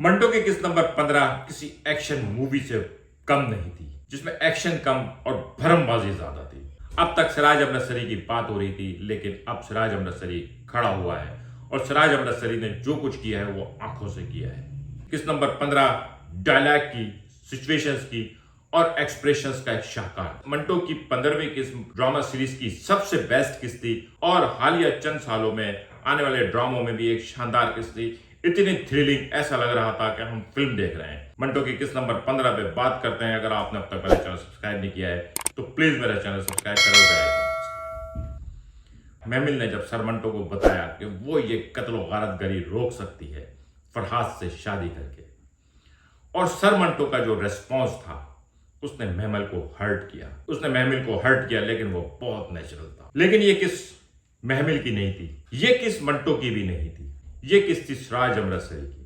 मंटो की किस्त नंबर 15 किसी एक्शन मूवी से कम नहीं थी, जिसमें एक्शन कम और भरमबाजी ज्यादा थी। अब तक सिराज अमृतसरी की बात हो रही थी, लेकिन अब सिराज अमृतसरी खड़ा हुआ है और सिराज अमृतसरी ने जो कुछ किया है वो आंखों से किया है। किस्त नंबर 15 डायलॉग की, सिचुएशंस की और एक्सप्रेशंस का एक शाहकार। मंटो की 15वीं किस्त ड्रामा सीरीज की सबसे बेस्ट किस्त थी और हालिया चंद सालों में आने वाले ड्रामों में भी एक शानदार किस्त थी। इतनी थ्रिलिंग, ऐसा लग रहा था कि हम फिल्म देख रहे हैं। मंटो की किस्त नंबर 15 पे बात करते हैं। अगर आपने अब तक मेरा चैनल सब्सक्राइब नहीं किया है तो प्लीज मेरा चैनल सब्सक्राइब करो। महमिल ने जब सर मंटो को बताया कि वो ये कत्ल गारतगरी रोक सकती है फरहाद से शादी करके, और सर मंटो का जो रेस्पॉन्स था उसने महमिल को हर्ट किया, लेकिन वो बहुत नेचुरल था। लेकिन ये किस महमिल की नहीं थी, ये किस मंटो की भी नहीं थी, ये किस थी सिराज अमृतसरी की।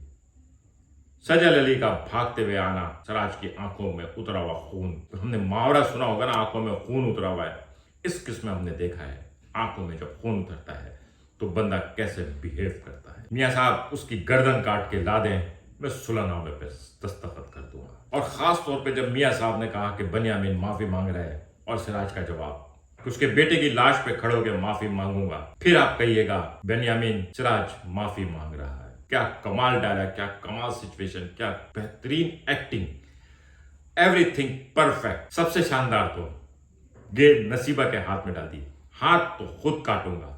सजल अली का भागते हुए आना, सिराज की आंखों में उतरा हुआ खून। हमने मुहावरा सुना होगा ना, आंखों में खून उतरा हुआ है। इस किस्म में हमने देखा है आंखों में जब खून उतरता है तो बंदा कैसे बिहेव करता है। मियां साहब उसकी गर्दन काट के ला दें, मैं सुलहनामे पे दस्तखत कर दूंगा। और खास तौर पे जब मियां साहब ने कहा कि बनियामीन माफी मांग रहा है और सिराज का जवाब कि उसके बेटे की लाश पे खड़े होकर माफी मांगूंगा, फिर आप कहिएगा बनियामीन सिराज माफी मांग रहा है। क्या कमाल डायलॉग, क्या कमाल सिचुएशन, क्या बेहतरीन एक्टिंग, एवरीथिंग परफेक्ट। सबसे शानदार तो गेंद नसीबा के हाथ में डाल दी। हाथ तो खुद काटूंगा,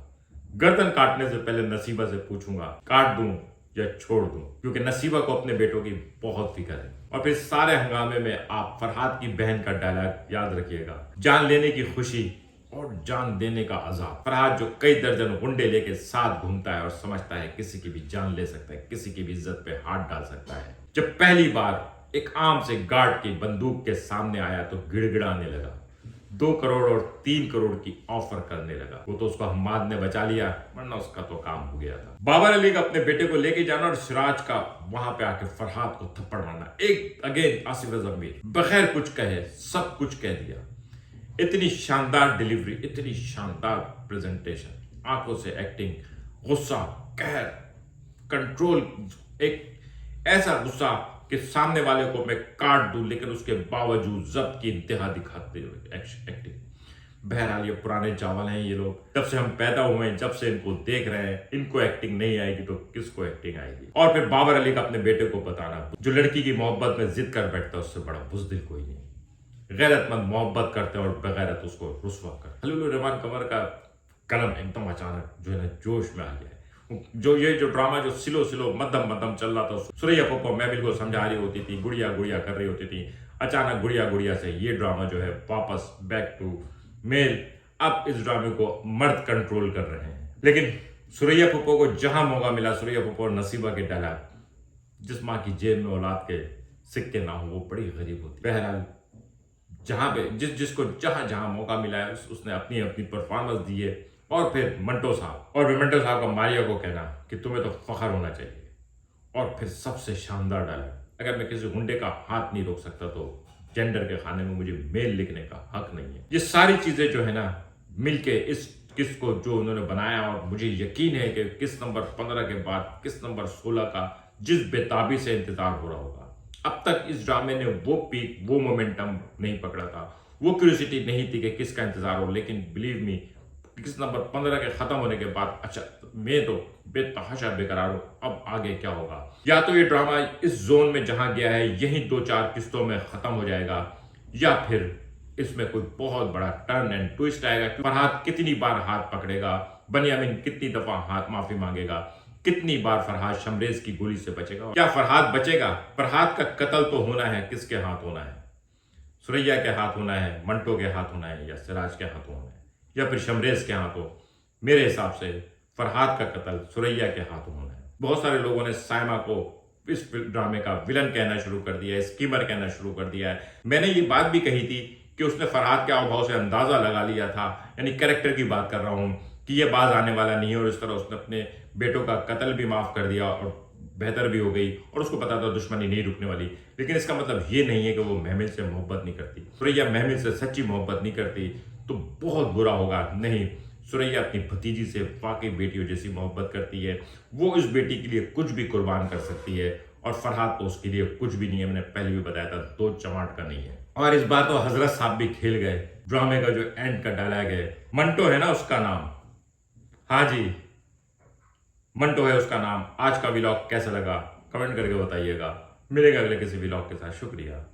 गर्दन काटने से पहले नसीबा से पूछूंगा काट दूं या छोड़ दूं, क्योंकि नसीबा को अपने बेटों की बहुत फिक्र है। और फिर सारे हंगामे में आप फरहाद की बहन का डायलॉग याद रखिएगा, जान लेने की खुशी और जान देने का अजाब। फरहाद जो कई दर्जन गुंडे लेके साथ घूमता है और समझता है किसी की भी जान ले सकता है, किसी की भी इज्जत पे हाथ डाल सकता है, जब पहली बार एक आम से गार्ड की बंदूक के सामने आया तो गिड़गिड़ाने लगा। 2 करोड़ और 3 करोड़ की ऑफर करने लगा। वो तो उसको हम्माद ने बचा लिया, वरना उसका तो काम हो गया था। बाबर अली का अपने बेटे को लेके जाना और सिराज का वहां पे आके फरहाद को थप्पड़ मारना, एक अगेन आसिफ जमीर बगैर कुछ कहे सब कुछ कह दिया। इतनी शानदार डिलीवरी, इतनी शानदार प्रेजेंटेशन, आंखों से एक्टिंग, गुस्सा, कहर, कंट्रोल, एक ऐसा गुस्सा कि सामने वाले को मैं काट दूं, लेकिन उसके बावजूद जब्त की इंतहा दिखाते हुए एक्टिंग। बहरहाल ये पुराने चावल हैं ये लोग, जब से हम पैदा हुए हैं, जब से इनको देख रहे हैं। इनको एक्टिंग नहीं आएगी तो किसको एक्टिंग आएगी। और फिर बाबर अली का अपने बेटे को बताना, जो लड़की की मोहब्बत में जिद कर बैठता है उससे बड़ा बुज़दिल कोई नहीं। गैरतमंद मोहब्बत करते हैं और बगैरत उसको रुस्वा कर। खलीलुर रहमान कंवर का कलम एकदम अचानक जो है ना जोश में आ गया है। जो ड्रामा जो सिलो मध्यम चल रहा था, सुरैया को महमिल को समझा रही होती थी, गुड़िया कर रही होती थी, अचानक गुड़िया से ये ड्रामा जो है वापस बैक टू मेल। अब इस ड्रामे को मर्द कंट्रोल कर रहे हैं। लेकिन सुरैया फुप्पो को जहां मौका मिला, सुरैया फुप्पो और नसीबा के डायलॉग, जिस माँ की जेब में औलाद के सिक्के ना हो वो बड़ी गरीब होती। बहरहाल जहां पे जिसको जहां मौका मिला है उसने अपनी परफॉर्मेंस दी है। और फिर मंटो साहब का मारिया को कहना कि तुम्हें तो फख्र होना चाहिए। और फिर सबसे शानदार डायलॉग, अगर मैं किसी गुंडे का हाथ नहीं रोक सकता तो जेंडर के खाने में मुझे मेल लिखने का हक नहीं है। ये सारी चीजें जो है ना मिलके इस किस्त को जो उन्होंने बनाया, और मुझे यकीन है कि किस्त नंबर 15 के बाद किस्त नंबर 16 का जिस बेताबी से इंतजार हो रहा होगा, अब तक इस ड्रामे ने वो पीक, वो मोमेंटम नहीं पकड़ा था, वो क्यूरियोसिटी नहीं थी कि किसका इंतजार हो। लेकिन बिलीव मी, किस्त नंबर 15 के खत्म होने के बाद अच्छा मैं तो बेतहाशा बेकरार हूं, अब आगे क्या होगा। या तो ये ड्रामा इस जोन में जहां गया है यही 2-4 किस्तों में खत्म हो जाएगा, या फिर इसमें कोई बहुत बड़ा टर्न एंड ट्विस्ट आएगा। फरहाद कितनी बार हाथ पकड़ेगा, बनियामीन कितनी दफा हाथ माफी मांगेगा, कितनी बार फरहाद शमरेज की गोली से बचेगा, क्या फरहाद बचेगा। फरहाद का कत्ल तो होना है, किसके हाथ होना है, सुरैया के हाथ होना है, मंटो के हाथ होना है, या सिराज के हाथ होना है, या फिर शमरेज के हाथ हो। मेरे हिसाब से फरहाद का कत्ल सुरैया के हाथ होना है। बहुत सारे लोगों ने साइमा को इस ड्रामे का विलन कहना शुरू कर दिया है, स्कीमर कहना शुरू कर दिया है। मैंने ये बात भी कही थी कि उसने फरहाद के हाव से अंदाजा लगा लिया था, यानी कैरेक्टर की बात कर रहा हूं, कि ये बाज आने वाला नहीं है। और इस तरह उसने अपने बेटों का कत्ल भी माफ कर दिया और बेहतर भी हो गई, और उसको पता था दुश्मनी नहीं रुकने वाली। लेकिन इसका मतलब ये नहीं है कि वो महमिल से मोहब्बत नहीं करती, सुरैया महमिल से सच्ची मोहब्बत नहीं करती तो बहुत बुरा होगा। नहीं, सुरैया अपनी भतीजी से वाकई बेटियों जैसी मोहब्बत करती है। वो इस बेटी के लिए कुछ भी कुर्बान कर सकती है, और फरहाद तो उसके लिए कुछ भी नहीं है, मैंने पहले भी बताया था, दो चमाट का नहीं है। और इस बार तो हजरत साहब भी खेल गए। ड्रामे का जो एंड का डायलॉग है, मंटो है ना उसका नाम, हाँ जी मंटो है उसका नाम। आज का व्लॉग कैसा लगा कमेंट करके बताइएगा। मिलेगा अगले किसी व्लॉग के साथ। शुक्रिया।